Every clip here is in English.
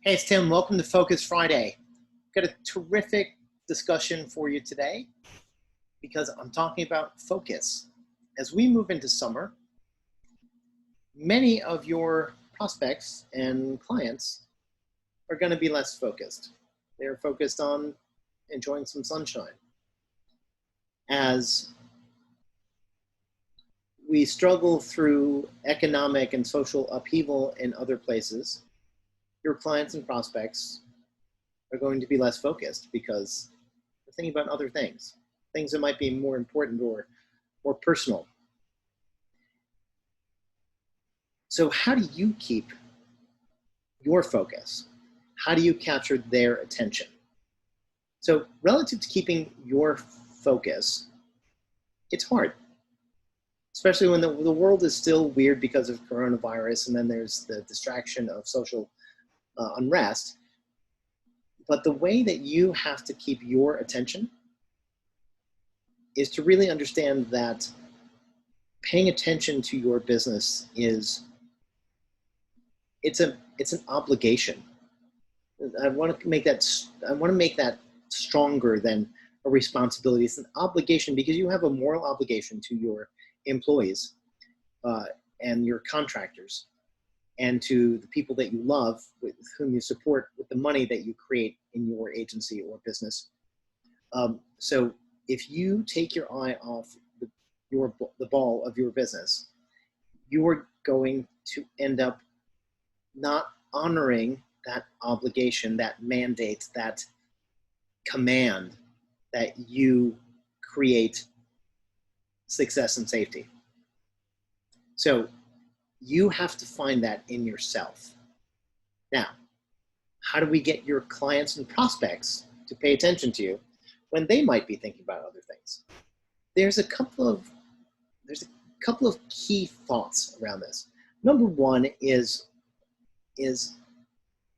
Hey, it's Tim. Welcome to Focus Friday. Got a terrific discussion for you today because I'm talking about focus. As we move into summer, many of your prospects and clients are going to be less focused. They're focused on enjoying some sunshine. As we struggle through economic and social upheaval in other places, your clients and prospects are going to be less focused because they're thinking about other things that might be more important or more personal. So how do you keep your focus? How do you capture their attention? So relative to keeping your focus, it's hard, especially when the world is still weird because of coronavirus, and then there's the distraction of social unrest. But the way that you have to keep your attention is to really understand that paying attention to your business it's an obligation. I want to make that stronger than a responsibility. It's an obligation because you have a moral obligation to your employees and your contractors, and to the people that you love, with whom you support with the money that you create in your agency or business. So if you take your eye off the ball of your business, you are going to end up not honoring that obligation, that mandate, that command that you create success and safety. So you have to find that in yourself. Now, how do we get your clients and prospects to pay attention to you when they might be thinking about other things? There's a couple of key thoughts around this. Number one is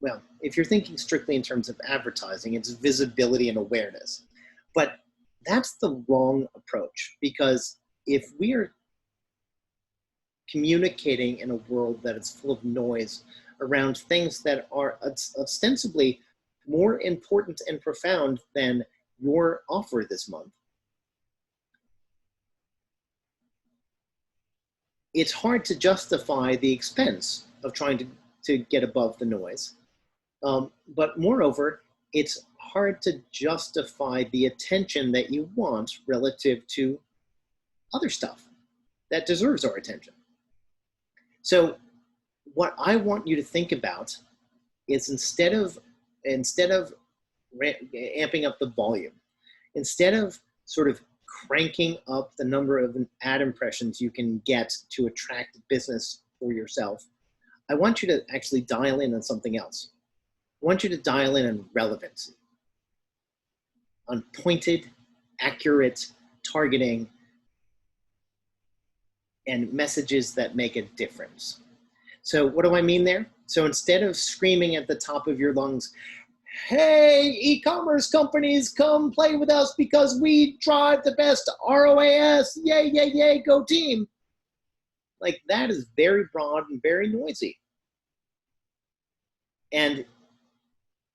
well, if you're thinking strictly in terms of advertising, it's visibility and awareness. But that's the wrong approach, because if we are communicating in a world that is full of noise around things that are ostensibly more important and profound than your offer this month, it's hard to justify the expense of trying to get above the noise. But moreover, it's hard to justify the attention that you want relative to other stuff that deserves our attention. So what I want you to think about is instead of amping up the volume, instead of sort of cranking up the number of ad impressions you can get to attract business for yourself, I want you to actually dial in on something else. I want you to dial in on relevancy, on pointed, accurate targeting, and messages that make a difference. So what do I mean there? So instead of screaming at the top of your lungs, "Hey, e-commerce companies, come play with us because we drive the best ROAS, yay, yay, yay, go team," like that is very broad and very noisy. And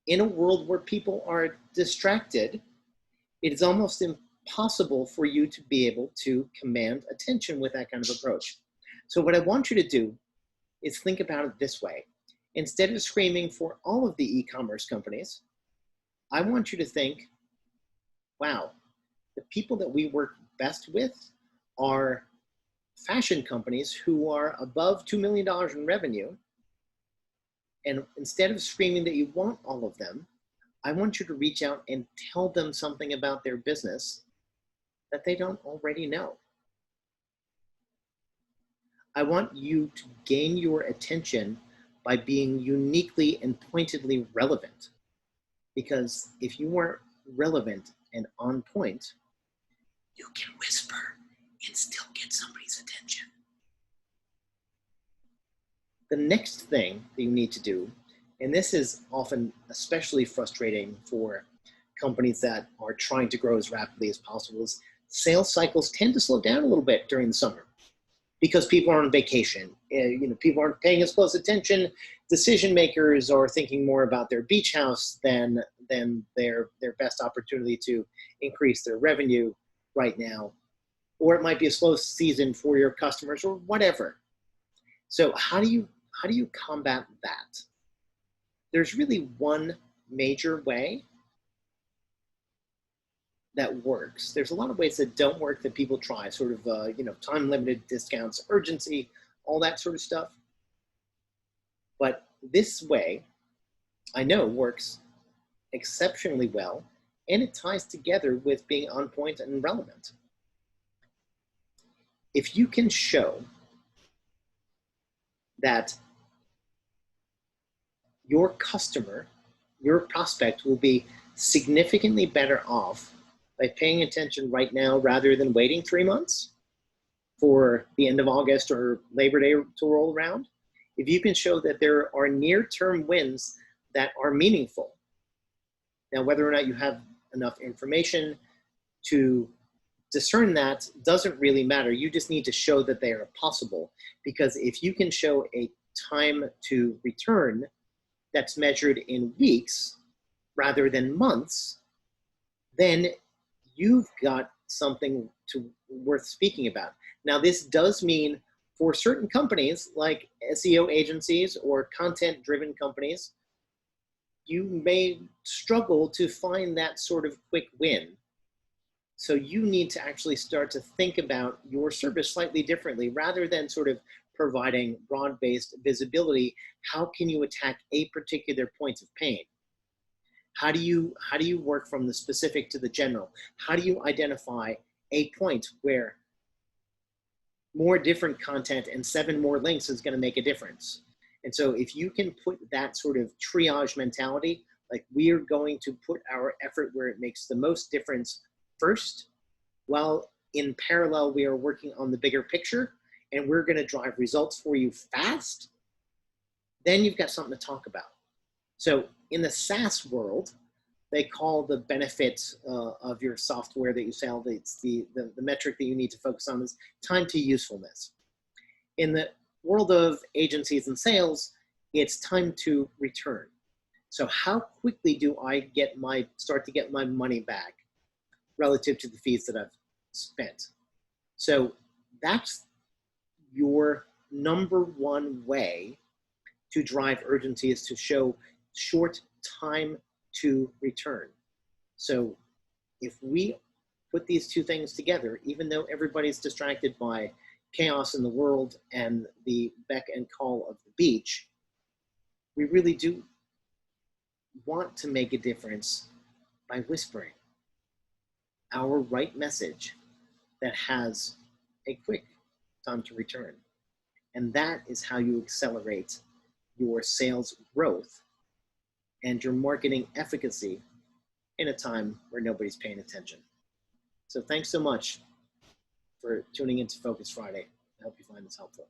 in a world where people are distracted, it is almost impossible for you to be able to command attention with that kind of approach. So what I want you to do is think about it this way. Instead of screaming for all of the e-commerce companies, I want you to think, wow, the people that we work best with are fashion companies who are above $2 million in revenue. And instead of screaming that you want all of them, I want you to reach out and tell them something about their business that they don't already know. I want you to gain your attention by being uniquely and pointedly relevant. Because if you weren't relevant and on point, you can whisper and still get somebody's attention. The next thing that you need to do, and this is often especially frustrating for companies that are trying to grow as rapidly as possible, is sales cycles tend to slow down a little bit during the summer because people are on vacation. People aren't paying as close attention decision makers are thinking more about their beach house than their best opportunity to increase their revenue right now. Or it might be a slow season for your customers or whatever. So how do you combat that? There's really one major way that works. There's a lot of ways that don't work that people try, sort of time limited discounts, urgency, all that sort of stuff. But this way, I know, works exceptionally well, and it ties together with being on point and relevant. If you can show that your customer, your prospect, will be significantly better off by paying attention right now rather than waiting 3 months for the end of August or Labor Day to roll around, if you can show that there are near-term wins that are meaningful. Now, whether or not you have enough information to discern that doesn't really matter. You just need to show that they are possible, because if you can show a time to return that's measured in weeks rather than months, then you've got something worth speaking about. Now, this does mean for certain companies like SEO agencies or content-driven companies, you may struggle to find that sort of quick win. So you need to actually start to think about your service slightly differently. Rather than sort of providing broad-based visibility, how can you attack a particular point of pain? How do you work from the specific to the general? How do you identify a point where more different content and 7 more links is going to make a difference? And so if you can put that sort of triage mentality, like we are going to put our effort where it makes the most difference first, while in parallel we are working on the bigger picture and we're going to drive results for you fast, then you've got something to talk about. So in the SaaS world, they call the benefits of your software that you sell, it's the metric that you need to focus on is time to usefulness. In the world of agencies and sales, it's time to return. So how quickly do I start to get my money back relative to the fees that I've spent? So that's your number one way to drive urgency, is to show short time to return. So if we put these two things together, even though everybody's distracted by chaos in the world and the beck and call of the beach, we really do want to make a difference by whispering our right message that has a quick time to return. And that is how you accelerate your sales growth and your marketing efficacy in a time where nobody's paying attention. So thanks so much for tuning into Focus Friday. I hope you find this helpful.